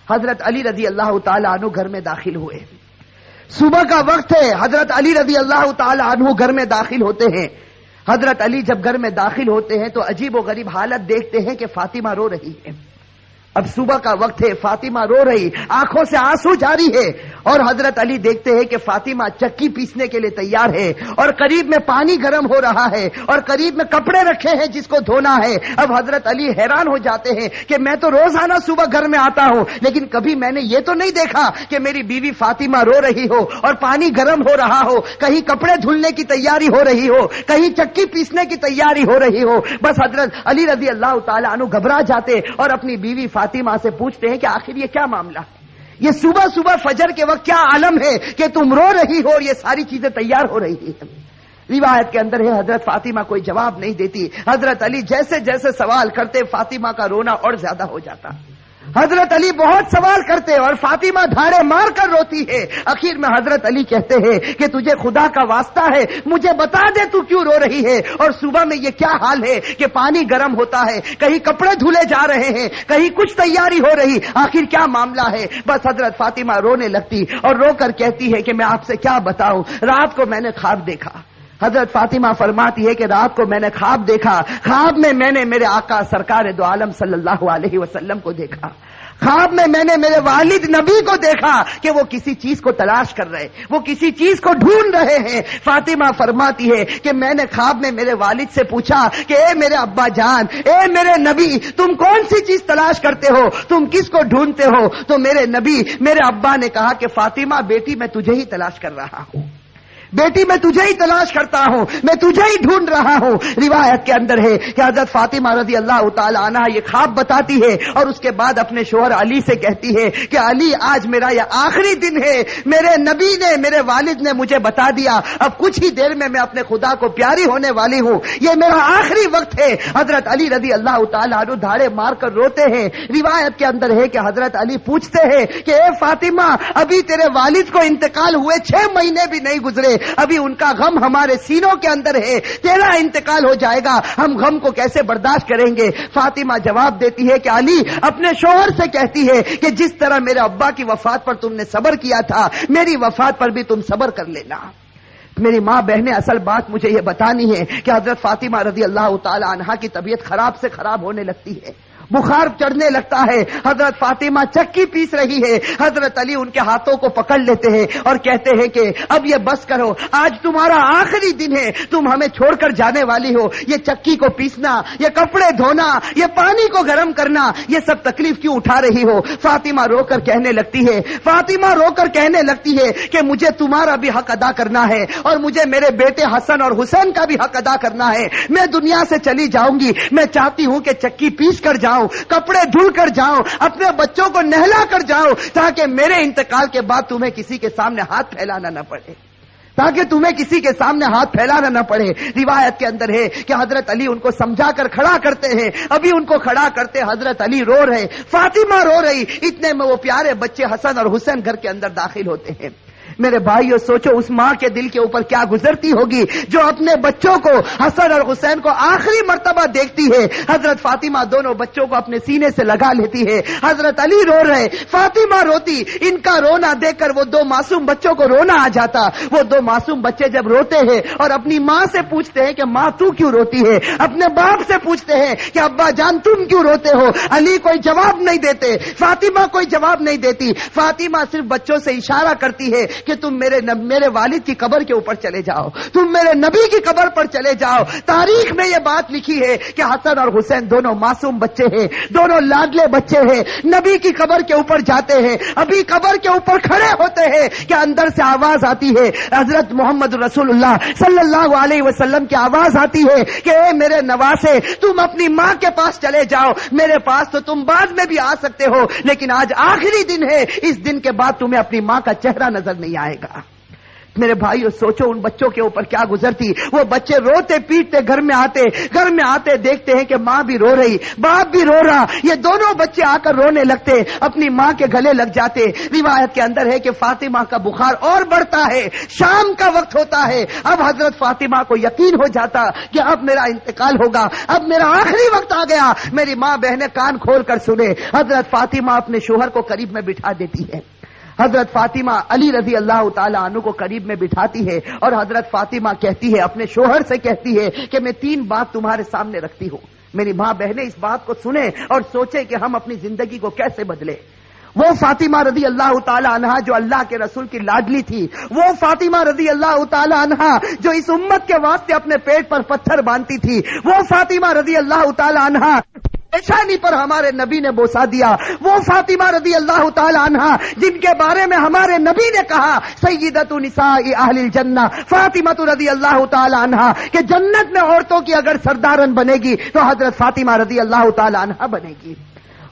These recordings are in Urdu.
حضرت علی رضی اللہ تعالی عنہ گھر میں داخل ہوئے. صبح کا وقت ہے. حضرت علی رضی اللہ تعالی عنہ گھر میں داخل ہوتے ہیں. حضرت علی جب گھر میں داخل ہوتے ہیں تو عجیب و غریب حالت دیکھتے ہیں کہ فاطمہ رو رہی ہے. اب صبح کا وقت ہے, فاطمہ رو رہی, آنکھوں سے آنسو جاری ہے, اور حضرت علی دیکھتے ہیں کہ فاطمہ چکی پیسنے کے لیے تیار ہے, اور قریب میں پانی گرم ہو رہا ہے, اور قریب میں کپڑے رکھے ہیں جس کو دھونا ہے. اب حضرت علی حیران ہو جاتے ہیں کہ میں تو روزانہ صبح گھر میں آتا ہوں, لیکن کبھی میں نے یہ تو نہیں دیکھا کہ میری بیوی فاطمہ رو رہی ہو اور پانی گرم ہو رہا ہو, کہیں کپڑے دھلنے کی تیاری ہو رہی ہو, کہیں چکی پیسنے کی تیاری ہو رہی ہو. بس حضرت علی رضی اللہ تعالی عنہ گھبرا جاتے اور اپنی بیوی فاطمہ سے پوچھتے ہیں کہ آخر یہ کیا معاملہ ہے, یہ صبح صبح فجر کے وقت کیا عالم ہے کہ تم رو رہی ہو اور یہ ساری چیزیں تیار ہو رہی ہیں. روایت کے اندر ہے حضرت فاطمہ کوئی جواب نہیں دیتی. حضرت علی جیسے جیسے سوال کرتے فاطمہ کا رونا اور زیادہ ہو جاتا. حضرت علی بہت سوال کرتے اور فاطمہ دھاڑے مار کر روتی ہے. آخر میں حضرت علی کہتے ہیں کہ تجھے خدا کا واسطہ ہے, مجھے بتا دے تو کیوں رو رہی ہے, اور صبح میں یہ کیا حال ہے کہ پانی گرم ہوتا ہے, کہیں کپڑے دھلے جا رہے ہیں, کہیں کچھ تیاری ہو رہی, آخر کیا معاملہ ہے. بس حضرت فاطمہ رونے لگتی اور رو کر کہتی ہے کہ میں آپ سے کیا بتاؤں, رات کو میں نے خواب دیکھا. حضرت فاطمہ فرماتی ہے کہ رات کو میں نے خواب دیکھا, خواب میں نے میرے آقا سرکار دو عالم صلی اللہ علیہ وسلم کو دیکھا, خواب میں نے میرے والد نبی کو دیکھا کہ وہ کسی چیز کو تلاش کر رہے, وہ کسی چیز کو ڈھونڈ رہے ہیں. فاطمہ فرماتی ہے کہ میں نے خواب میں میرے والد سے پوچھا کہ اے میرے ابا جان, اے میرے نبی, تم کون سی چیز تلاش کرتے ہو, تم کس کو ڈھونڈتے ہو؟ تو میرے نبی, میرے ابا نے کہا کہ فاطمہ بیٹی میں تجھے ہی تلاش کر رہا ہوں, بیٹی میں تجھے ہی تلاش کرتا ہوں, میں تجھے ہی ڈھونڈ رہا ہوں. روایت کے اندر ہے کہ حضرت فاطمہ رضی اللہ تعالی عنہا یہ خواب بتاتی ہے اور اس کے بعد اپنے شوہر علی سے کہتی ہے کہ علی آج میرا یہ آخری دن ہے, میرے نبی نے, میرے والد نے مجھے بتا دیا, اب کچھ ہی دیر میں اپنے خدا کو پیاری ہونے والی ہوں, یہ میرا آخری وقت ہے. حضرت علی رضی اللہ تعالی عنہ دھاڑے مار کر روتے ہیں. روایت کے اندر ہے کہ حضرت علی پوچھتے ہیں کہ اے فاطمہ, ابھی تیرے والد کو انتقال ہوئے 6 مہینے بھی نہیں گزرے, ابھی ان کا غم ہمارے سینوں کے اندر ہے, تیرا انتقال ہو جائے گا, ہم غم کو کیسے برداشت کریں گے. فاطمہ جواب دیتی ہے کہ علی اپنے شوہر سے کہتی ہے کہ جس طرح میرے ابا کی وفات پر تم نے صبر کیا تھا, میری وفات پر بھی تم صبر کر لینا. میری ماں بہنیں, اصل بات مجھے یہ بتانی ہے کہ حضرت فاطمہ رضی اللہ تعالی عنہا کی طبیعت خراب سے خراب ہونے لگتی ہے, بخار چڑھنے لگتا ہے. حضرت فاطمہ چکی پیس رہی ہے, حضرت علی ان کے ہاتھوں کو پکڑ لیتے ہیں اور کہتے ہیں کہ اب یہ بس کرو, آج تمہارا آخری دن ہے, تم ہمیں چھوڑ کر جانے والی ہو, یہ چکی کو پیسنا, یہ کپڑے دھونا, یہ پانی کو گرم کرنا, یہ سب تکلیف کیوں اٹھا رہی ہو. فاطمہ رو کر کہنے لگتی ہے, فاطمہ رو کر کہنے لگتی ہے کہ مجھے تمہارا بھی حق ادا کرنا ہے اور مجھے میرے بیٹے حسن اور حسین کا بھی حق ادا کرنا ہے. میں دنیا سے چلی جاؤں گی, میں چاہتی ہوں کہ چکی پیس کر جاؤں, کپڑے دھل کر جاؤں, اپنے بچوں کو نہلا کر جاؤں, تاکہ میرے انتقال کے بعد تمہیں کسی کے سامنے ہاتھ پھیلانا نہ پڑے, تاکہ تمہیں کسی کے سامنے ہاتھ پھیلانا نہ پڑے. روایت کے اندر ہے کہ حضرت علی ان کو سمجھا کر کھڑا کرتے ہیں, ابھی ان کو کھڑا کرتے حضرت علی رو رہے, فاطمہ رو رہی, اتنے میں وہ پیارے بچے حسن اور حسین گھر کے اندر داخل ہوتے ہیں. میرے بھائیو, سوچو اس ماں کے دل کے اوپر کیا گزرتی ہوگی جو اپنے بچوں کو, حسن اور حسین کو آخری مرتبہ دیکھتی ہے. حضرت فاطمہ دونوں بچوں کو اپنے سینے سے لگا لیتی ہے, حضرت علی رو رہے, فاطمہ روتی. ان کا رونا دیکھ کر وہ 2 معصوم بچوں کو رونا آ جاتا. وہ 2 معصوم بچے جب روتے ہیں اور اپنی ماں سے پوچھتے ہیں کہ ماں تو کیوں روتی ہے, اپنے باپ سے پوچھتے ہیں کہ ابا جان تم کیوں روتے ہو. علی کوئی جواب نہیں دیتے, فاطمہ کوئی جواب نہیں دیتی. فاطمہ صرف بچوں سے اشارہ کرتی ہے کہ تم میرے والد کی قبر کے اوپر چلے جاؤ, تم میرے نبی کی قبر پر چلے جاؤ. تاریخ میں یہ بات لکھی ہے کہ حسن اور حسین دونوں معصوم بچے ہیں, دونوں لاڈلے بچے ہیں, نبی کی قبر کے اوپر جاتے ہیں. ابھی قبر کے اوپر کھڑے ہوتے ہیں کہ اندر سے آواز آتی ہے, حضرت محمد رسول اللہ صلی اللہ علیہ وسلم کی آواز آتی ہے کہ اے میرے نواسے, تم اپنی ماں کے پاس چلے جاؤ, میرے پاس تو تم بعد میں بھی آ سکتے ہو, لیکن آج آخری دن ہے, اس دن کے بعد تمہیں اپنی ماں کا چہرہ نظر نہیں آئے گا. میرے بھائیو سوچو ان بچوں کے اوپر کیا گزرتی. وہ بچے روتے پیٹتے گھر میں آتے دیکھتے ہیں کہ ماں بھی رو رہی, باپ بھی رو رہا. یہ دونوں بچے آ کر رونے لگتے, اپنی ماں کے گلے لگ جاتے. روایت کے اندر ہے کہ فاطمہ کا بخار اور بڑھتا ہے. شام کا وقت ہوتا ہے. اب حضرت فاطمہ کو یقین ہو جاتا کہ اب میرا انتقال ہوگا, اب میرا آخری وقت آ گیا. میری ماں بہنیں کان کھول کر سنے. حضرت فاطمہ اپنے شوہر کو قریب میں بٹھا دیتی ہے. حضرت فاطمہ علی رضی اللہ تعالی عنہ کو قریب میں بٹھاتی ہے اور حضرت فاطمہ کہتی ہے, اپنے شوہر سے کہتی ہے کہ میں 3 بات تمہارے سامنے رکھتی ہوں. میری ماں بہنیں اس بات کو سنیں اور سوچیں کہ ہم اپنی زندگی کو کیسے بدلیں. وہ فاطمہ رضی اللہ تعالی عنہا جو اللہ کے رسول کی لاڈلی تھی, وہ فاطمہ رضی اللہ تعالی عنہا جو اس امت کے واسطے اپنے پیٹ پر پتھر باندھتی تھی, وہ فاطمہ رضی اللہ تعالی عنہا پیشانی پر ہمارے نبی نے بوسا دیا, وہ فاطمہ رضی اللہ تعالی عنہا جن کے بارے میں ہمارے نبی نے کہا سیدۃ نساء اہل الجنہ فاطمہ رضی اللہ تعالی عنہا کہ جنت میں عورتوں کی اگر سردارن بنے گی تو حضرت فاطمہ رضی اللہ تعالی عنہا بنے گی.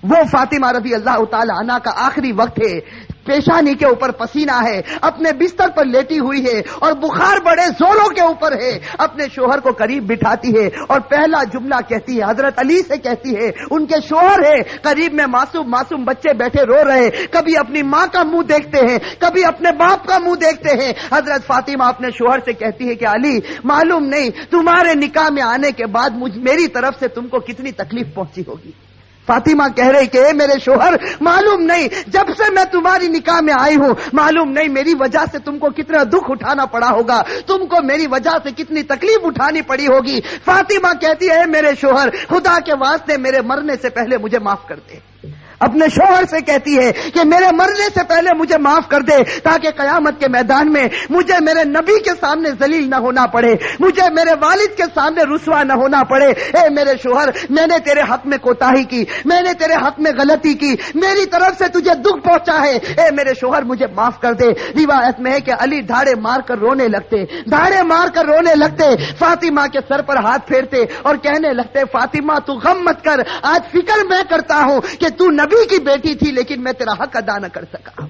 وہ فاطمہ رضی اللہ تعالی عنہا کا آخری وقت ہے, پیشانی کے اوپر پسینہ ہے, اپنے بستر پر لیٹی ہوئی ہے اور بخار بڑے زوروں کے اوپر ہے. اپنے شوہر کو قریب بٹھاتی ہے اور پہلا جملہ کہتی ہے, حضرت علی سے کہتی ہے, ان کے شوہر ہے قریب میں, معصوم بچے بیٹھے رو رہے, کبھی اپنی ماں کا منہ دیکھتے ہیں, کبھی اپنے باپ کا منہ دیکھتے ہیں. حضرت فاطمہ اپنے شوہر سے کہتی ہے کہ علی معلوم نہیں تمہارے نکاح میں آنے کے بعد میری طرف سے تم کو کتنی تکلیف پہنچی ہوگی. فاطمہ کہہ رہی کہ اے میرے شوہر معلوم نہیں جب سے میں تمہاری نکاح میں آئی ہوں معلوم نہیں میری وجہ سے تم کو کتنا دکھ اٹھانا پڑا ہوگا, تم کو میری وجہ سے کتنی تکلیف اٹھانی پڑی ہوگی. فاطمہ کہتی ہے میرے شوہر خدا کے واسطے میرے مرنے سے پہلے مجھے معاف کر دے. اپنے شوہر سے کہتی ہے کہ میرے مرنے سے پہلے مجھے معاف کر دے تاکہ قیامت کے میدان میں مجھے میرے نبی کے سامنے ذلیل نہ ہونا پڑے, مجھے میرے والد کے سامنے رسوا نہ ہونا پڑے. اے میرے شوہر میں نے تیرے حق میں کوتاہی کی, میں نے تیرے حق میں غلطی کی, میری طرف سے تجھے دکھ پہنچا ہے, اے میرے شوہر مجھے معاف کر دے. روایت میں ہے کہ علی دھاڑے مار کر رونے لگتے, فاطمہ کے سر پر ہاتھ پھیرتے اور کہنے لگتے فاطمہ تو غم مت کر, آج فکر میں کرتا ہوں کہ تو نبی کی بیٹی تھی لیکن میں تیرا حق ادا نہ کر سکا,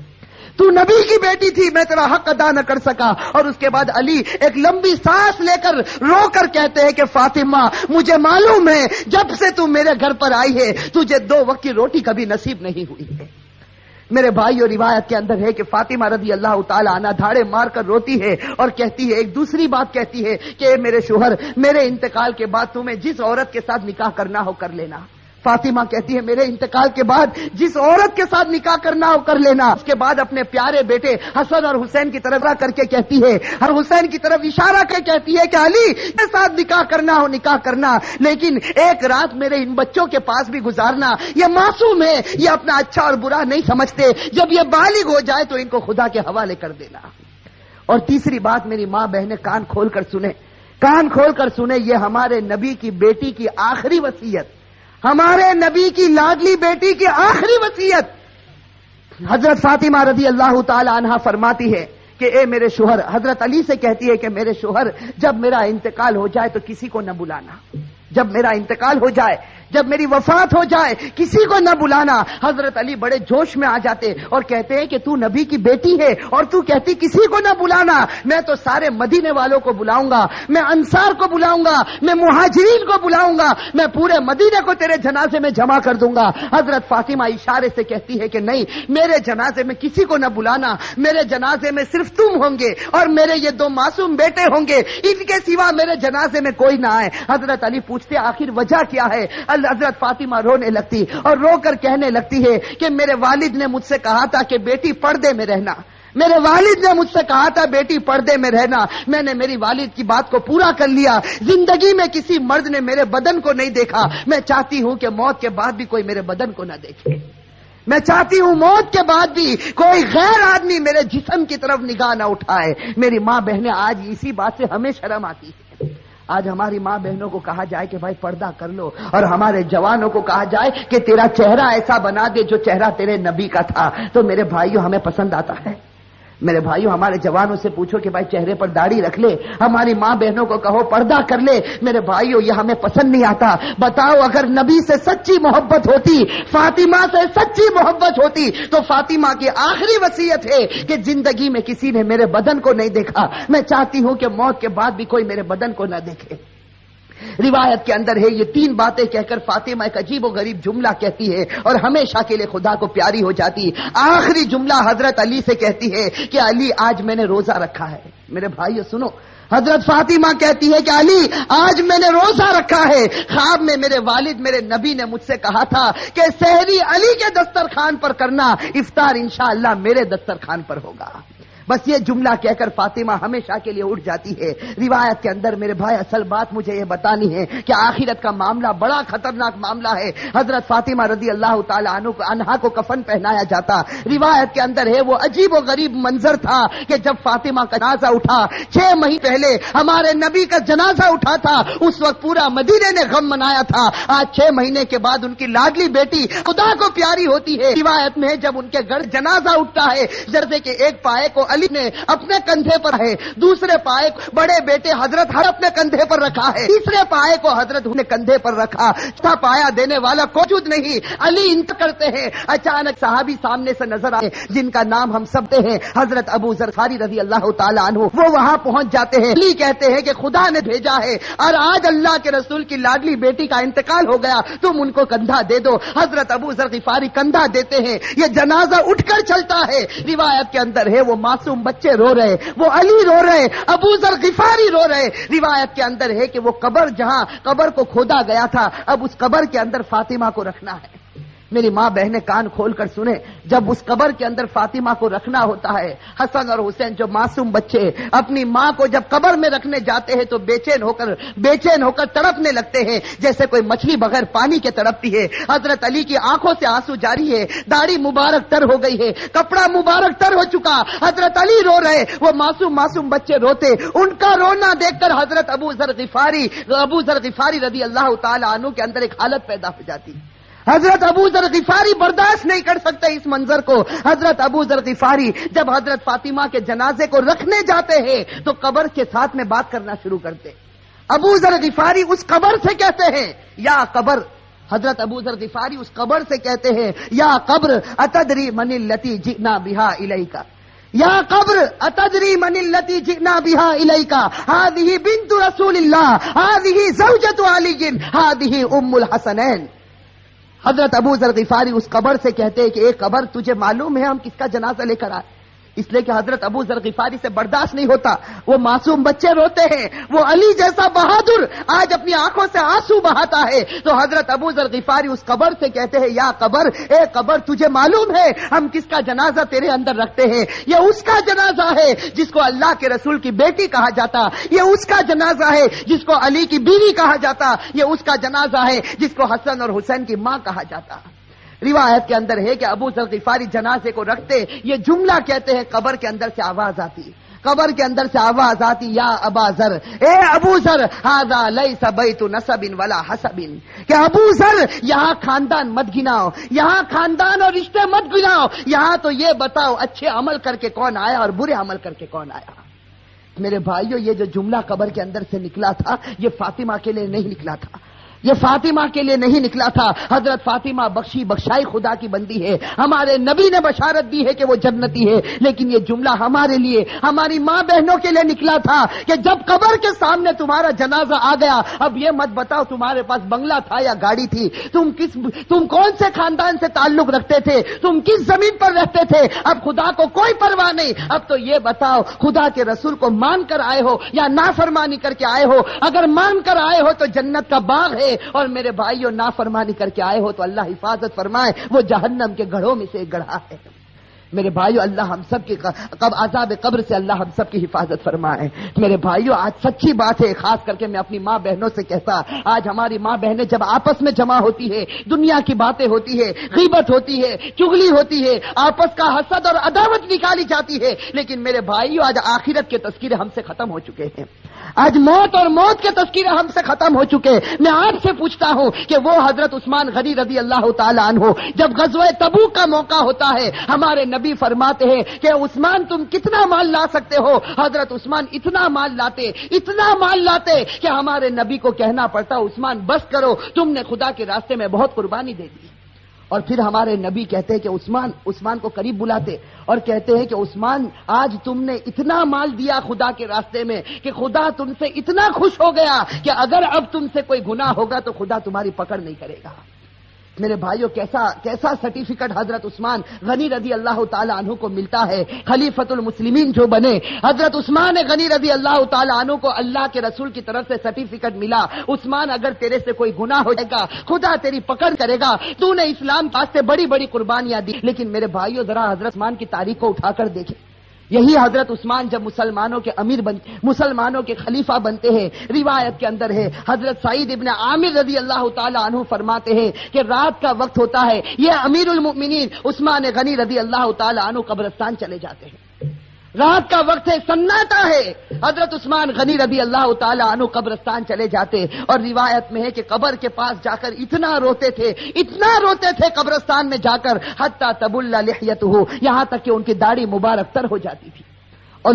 تو نبی کی بیٹی تھی میں تیرا حق ادا نہ کر سکا. اور اس کے بعد علی ایک لمبی سانس لے کر رو کر کہتے ہیں کہ فاطمہ مجھے معلوم ہے جب سے تو میرے گھر پر آئی ہے تجھے 2 وقت کی روٹی کبھی نصیب نہیں ہوئی ہے. میرے بھائی اور روایت کے اندر ہے کہ فاطمہ رضی اللہ تعالی عنہا دھاڑے مار کر روتی ہے اور کہتی ہے, ایک دوسری بات کہتی ہے کہ اے میرے شوہر میرے انتقال کے بعد تمہیں جس عورت کے ساتھ نکاح کرنا ہو کر لینا. فاطمہ کہتی ہے میرے انتقال کے بعد جس عورت کے ساتھ نکاح کرنا ہو کر لینا. اس کے بعد اپنے پیارے بیٹے حسن اور حسین کی طرف کر کے کہتی ہے, اور حسین کی طرف اشارہ کر کہتی ہے کہ علی کے ساتھ نکاح کرنا ہو نکاح کرنا, لیکن ایک رات میرے ان بچوں کے پاس بھی گزارنا. یہ معصوم ہے, یہ اپنا اچھا اور برا نہیں سمجھتے, جب یہ بالغ ہو جائے تو ان کو خدا کے حوالے کر دینا. اور تیسری بات میری ماں بہنیں کان کھول کر سنیں, یہ ہمارے نبی کی بیٹی کی آخری وصیت, ہمارے نبی کی لاڈلی بیٹی کی آخری وصیت. حضرت فاطمہ رضی اللہ تعالی عنہا فرماتی ہے کہ اے میرے شوہر, حضرت علی سے کہتی ہے کہ میرے شوہر جب میرا انتقال ہو جائے تو کسی کو نہ بلانا, جب میرا انتقال ہو جائے, جب میری وفات ہو جائے کسی کو نہ بلانا. حضرت علی بڑے جوش میں آ جاتے اور کہتے ہیں کہ تو نبی کی بیٹی ہے اور تو کہتی کسی کو نہ بلانا, میں تو سارے مدینے والوں کو بلاؤں گا, میں انصار کو بلاؤں گا, میں مہاجرین کو بلاؤں گا, میں پورے مدینے کو تیرے جنازے میں جمع کر دوں گا. حضرت فاطمہ اشارے سے کہتی ہے کہ نہیں, میرے جنازے میں کسی کو نہ بلانا, میرے جنازے میں صرف تم ہوں گے اور میرے یہ 2 معصوم بیٹے ہوں گے, ان کے سوا میرے جنازے میں کوئی نہ آئے. حضرت علی پوچھتے آخر وجہ کیا ہے؟ حضرت فاطمہ رونے لگتی اور رو کر کہنے لگتی ہے کہ میرے والد نے مجھ سے کہا تھا کہ بیٹی پردے میں رہنا, میرے والد نے مجھ سے کہا تھا بیٹی پردے میں رہنا, میں نے میری والد کی بات کو پورا کر لیا. زندگی میں کسی مرد نے میرے بدن کو نہیں دیکھا, میں چاہتی ہوں کہ موت کے بعد بھی کوئی میرے بدن کو نہ دیکھے, میں چاہتی ہوں موت کے بعد بھی کوئی غیر آدمی میرے جسم کی طرف نگاہ نہ اٹھائے. میری ماں بہنیں آج اسی بات سے ہمیں شرم آتی ہے. آج ہماری ماں بہنوں کو کہا جائے کہ بھائی پردہ کر لو, اور ہمارے جوانوں کو کہا جائے کہ تیرا چہرہ ایسا بنا دے جو چہرہ تیرے نبی کا تھا, تو میرے بھائیوں ہمیں پسند آتا ہے؟ میرے بھائیوں ہمارے جوانوں سے پوچھو کہ بھائی چہرے پر داڑھی رکھ لے، ہماری ماں بہنوں کو کہو پردہ کر لے، میرے بھائیوں یہ ہمیں پسند نہیں آتا۔ بتاؤ اگر نبی سے سچی محبت ہوتی، فاطمہ سے سچی محبت ہوتی تو فاطمہ کی آخری وصیت ہے کہ زندگی میں کسی نے میرے بدن کو نہیں دیکھا، میں چاہتی ہوں کہ موت کے بعد بھی کوئی میرے بدن کو نہ دیکھے۔ روایت کے اندر ہے یہ 3 باتیں کہہ کر فاطمہ ایک عجیب و غریب جملہ کہتی ہے اور ہمیشہ کے لیے خدا کو پیاری ہو جاتی۔ آخری جملہ حضرت علی سے کہتی ہے کہ علی آج میں نے روزہ رکھا ہے۔ میرے بھائیو سنو، حضرت فاطمہ کہتی ہے کہ علی آج میں نے روزہ رکھا ہے، خواب میں میرے والد میرے نبی نے مجھ سے کہا تھا کہ سحری علی کے دسترخوان پر کرنا، افطار انشاءاللہ میرے دسترخوان پر ہوگا۔ بس یہ جملہ کہہ کر فاطمہ ہمیشہ کے لیے اٹھ جاتی ہے۔ روایت کے اندر میرے بھائی اصل بات مجھے یہ بتانی ہے کہ آخرت کا معاملہ بڑا خطرناک معاملہ ہے۔ حضرت فاطمہ رضی اللہ تعالی عنہا کو کفن پہنایا جاتا۔ روایت کے اندر ہے وہ عجیب و غریب منظر تھا کہ جب فاطمہ کا جنازہ اٹھا، 6 مہینے پہلے ہمارے نبی کا جنازہ اٹھا تھا، اس وقت پورا مدینے نے غم منایا تھا۔ آج 6 مہینے کے بعد ان کی لاڈلی بیٹی خدا کو پیاری ہوتی ہے۔ روایت میں جب ان کے گھر جنازہ اٹھتا ہے، جیسے کہ ایک پائے کو علی نے اپنے کندھے پر ہے، دوسرے پائے کو بڑے بیٹے حضرت ہر اپنے کندھے پر رکھا ہے، تیسرے پائے کو حضرت نے کندھے پر رکھا، چوتھا پایا دینے والا موجود نہیں، علی انت کرتے ہیں۔ اچانک صحابی سامنے سے نظر آئے جن کا نام ہم سب تے ہیں، حضرت ابو ذر غفاری رضی اللہ تعالی عنہ، وہ وہاں پہنچ جاتے ہیں۔ علی کہتے ہیں کہ خدا نے بھیجا ہے اور آج اللہ کے رسول کی لاڈلی بیٹی کا انتقال ہو گیا، تم ان کو کندھا دے دو۔ حضرت ابو ذر غفاری کندھا دیتے ہیں، یہ جنازہ اٹھ کر چلتا ہے۔ روایت کے اندر ہے وہ معصوم بچے رو رہے، وہ علی رو رہے، ابو ذر غفاری رو رہے۔ روایت کے اندر ہے کہ وہ قبر جہاں قبر کو کھودا گیا تھا، اب اس قبر کے اندر فاطمہ کو رکھنا ہے۔ میری ماں بہنیں کان کھول کر سنیں، جب اس قبر کے اندر فاطمہ کو رکھنا ہوتا ہے، حسن اور حسین جو معصوم بچے اپنی ماں کو جب قبر میں رکھنے جاتے ہیں تو بے چین ہو کر تڑپنے لگتے ہیں جیسے کوئی مچھلی بغیر پانی کے تڑپتی ہے۔ حضرت علی کی آنکھوں سے آنسو جاری ہے، داڑھی مبارک تر ہو گئی ہے، کپڑا مبارک تر ہو چکا، حضرت علی رو رہے، وہ معصوم بچے روتے۔ ان کا رونا دیکھ کر حضرت ابو ذر غفاری رضی اللہ تعالی عنہ کے اندر ایک حالت پیدا ہو جاتی۔ حضرت ابو ذر غفاری برداشت نہیں کر سکتے اس منظر کو۔ حضرت ابو ذر غفاری جب حضرت فاطمہ کے جنازے کو رکھنے جاتے ہیں تو قبر کے ساتھ میں بات کرنا شروع کرتے۔ ابو ذر غفاری اس قبر سے کہتے ہیں یا قبر، حضرت ابو ذر غفاری اس قبر سے کہتے ہیں یا قبر اتدری من التی جئنا بہا الیک، یا قبر اتدری من التی جئنا بہا الیک، ہذہ بنت رسول اللہ، ہذہ زوجۃ علی، ہذہ ام الحسنین۔ حضرت ابو ذر غفاری اس قبر سے کہتے ہیں کہ ایک قبر تجھے معلوم ہے ہم کس کا جنازہ لے کر آئے؟ اس لیے کہ حضرت ابو ذر غفاری سے برداشت نہیں ہوتا، وہ معصوم بچے روتے ہیں، وہ علی جیسا بہادر آج اپنی آنکھوں سے آنسو بہاتا ہے، تو حضرت ابو ذر غفاری اس قبر سے کہتے ہیں یا قبر، اے قبر تجھے معلوم ہے ہم کس کا جنازہ تیرے اندر رکھتے ہیں؟ یہ اس کا جنازہ ہے جس کو اللہ کے رسول کی بیٹی کہا جاتا، یہ اس کا جنازہ ہے جس کو علی کی بیوی کہا جاتا، یہ اس کا جنازہ ہے جس کو حسن اور حسین کی ماں کہا جاتا۔ روایت کے اندر ہے کہ ابو ذر غفاری جنازے کو رکھتے، یہ جملہ کہتے ہیں، قبر کے اندر سے آواز آتی، قبر کے اندر سے آواز آتی یا ابا ذر، اے ابو ذر، ھذا لیس بیت نسب ولا حسب، کہ ابو ذر یہاں خاندان مت گناؤ، یہاں خاندان اور رشتے مت گناؤ، یہاں تو یہ بتاؤ اچھے عمل کر کے کون آیا اور برے عمل کر کے کون آیا۔ میرے بھائیو یہ جو جملہ قبر کے اندر سے نکلا تھا یہ فاطمہ کے لیے نہیں نکلا تھا، یہ فاطمہ کے لیے نہیں نکلا تھا۔ حضرت فاطمہ بخشائی خدا کی بندی ہے، ہمارے نبی نے بشارت دی ہے کہ وہ جنتی ہے، لیکن یہ جملہ ہمارے لیے، ہماری ماں بہنوں کے لیے نکلا تھا کہ جب قبر کے سامنے تمہارا جنازہ آ گیا، اب یہ مت بتاؤ تمہارے پاس بنگلہ تھا یا گاڑی تھی، تم کون سے خاندان سے تعلق رکھتے تھے، تم کس زمین پر رہتے تھے، اب خدا کو کوئی پرواہ نہیں، اب تو یہ بتاؤ خدا کے رسول کو مان کر آئے ہو یا نافرمانی کر کے آئے ہو؟ اگر مان کر آئے ہو تو جنت کا باغ ہے، اور میرے بھائیوں نافرمانی کر کے آئے ہو تو اللہ حفاظت فرمائے، وہ جہنم کے گڑھوں میں سے ایک گڑھا ہے۔ میرے بھائیوں اللہ ہم سب کی عذاب قبر سے اللہ ہم سب کی حفاظت فرمائے۔ میرے بھائیوں آج سچی بات ہے، خاص کر کے میں اپنی ماں بہنوں سے کہتا، آج ہماری ماں بہنیں جب آپس میں جمع ہوتی ہے، دنیا کی باتیں ہوتی ہے، غیبت ہوتی ہے، چغلی ہوتی ہے، آپس کا حسد اور عداوت نکالی جاتی ہے، لیکن میرے بھائیوں آج آخرت کے تذکرے ہم سے ختم ہو چکے ہیں، آج موت اور موت کے تذکرے ہم سے ختم ہو چکے۔ میں آپ سے پوچھتا ہوں کہ وہ حضرت عثمان غنی رضی اللہ تعالی عنہ جب غزوہ تبوک کا موقع ہوتا ہے، ہمارے نبی فرماتے ہیں کہ عثمان تم کتنا مال لا سکتے ہو؟ حضرت عثمان اتنا مال لاتے کہ ہمارے نبی کو کہنا پڑتا عثمان بس کرو، تم نے خدا کے راستے میں بہت قربانی دے دی۔ اور پھر ہمارے نبی کہتے ہیں کہ عثمان کو قریب بلاتے اور کہتے ہیں کہ عثمان آج تم نے اتنا مال دیا خدا کے راستے میں کہ خدا تم سے اتنا خوش ہو گیا کہ اگر اب تم سے کوئی گناہ ہوگا تو خدا تمہاری پکڑ نہیں کرے گا۔ میرے بھائیوں کیسا سرٹیفکیٹ حضرت عثمان غنی رضی اللہ تعالی عنہ کو ملتا ہے، خلیفۃ المسلمین جو بنے۔ حضرت عثمان غنی رضی اللہ تعالی عنہ کو اللہ کے رسول کی طرف سے سرٹیفکیٹ ملا، عثمان اگر تیرے سے کوئی گناہ ہو جائے گا خدا تیری پکڑ کرے گا، تو نے اسلام واسطے بڑی بڑی قربانیاں دی۔ لیکن میرے بھائیوں ذرا حضرت عثمان کی تاریخ کو اٹھا کر دیکھیں۔ یہی حضرت عثمان جب مسلمانوں کے خلیفہ بنتے ہیں، روایت کے اندر ہے حضرت سعید ابن عامر رضی اللہ تعالی عنہ فرماتے ہیں کہ رات کا وقت ہوتا ہے، یہ امیر المؤمنین عثمان غنی رضی اللہ تعالی عنہ قبرستان چلے جاتے ہیں۔ رات کا وقت ہے، سناٹا ہے، حضرت عثمان غنی رضی اللہ تعالی عنہ قبرستان چلے جاتے اور روایت میں ہے کہ قبر کے پاس جا کر اتنا روتے تھے قبرستان میں جا کر حتی تبل لحیتہ، یہاں تک کہ ان کی داڑھی مبارک تر ہو جاتی تھی۔ اور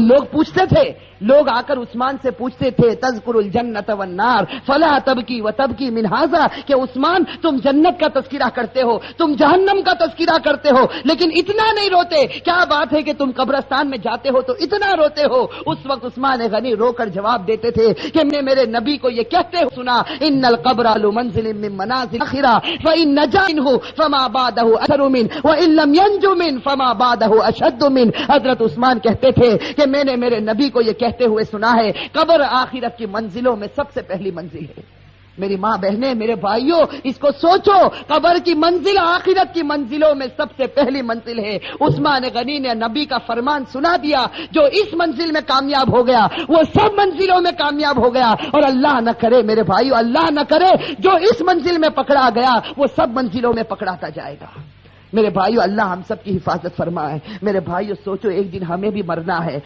لوگ آ کر عثمان سے پوچھتے تھے تذکر الجنت والنار فلا تبکی وتبکی من ھذا، کہ عثمان تم جنت کا تذکرہ کرتے ہو، تم جہنم کا تذکرہ کرتے ہو، لیکن اتنا نہیں روتے، کیا بات ہے کہ تم قبرستان میں جاتے ہو تو اتنا روتے ہو؟ اس وقت عثمان غنی رو کر جواب دیتے تھے کہ میں نے میرے نبی کو یہ کہتے سنا، ان القبر لمنزل من منازل الاخرہ فان نجا منه فما بعده اثر من وان لم ينج من فما بعده اشد من۔ حضرت عثمان کہتے تھے کہ میں نے میرے نبی کو یہ کہتے ہوئے سنا ہے قبر آخرت کی منزلوں میں سب سے پہلی منزل ہے۔ میری ماں بہنیں، میرے بھائیوں، اس کو سوچو، قبر کی منزل آخرت کی منزلوں میں سب سے پہلی منزل ہے۔ عثمان غنی نے نبی کا فرمان سنا دیا، جو اس منزل میں کامیاب ہو گیا وہ سب منزلوں میں کامیاب ہو گیا، اور اللہ نہ کرے میرے بھائیوں، اللہ نہ کرے جو اس منزل میں پکڑا گیا وہ سب منزلوں میں پکڑاتا جائے گا۔ میرے بھائیوں، اللہ ہم سب کی حفاظت فرمائے۔ میرے بھائیوں سوچو، ایک دن ہمیں بھی مرنا ہے۔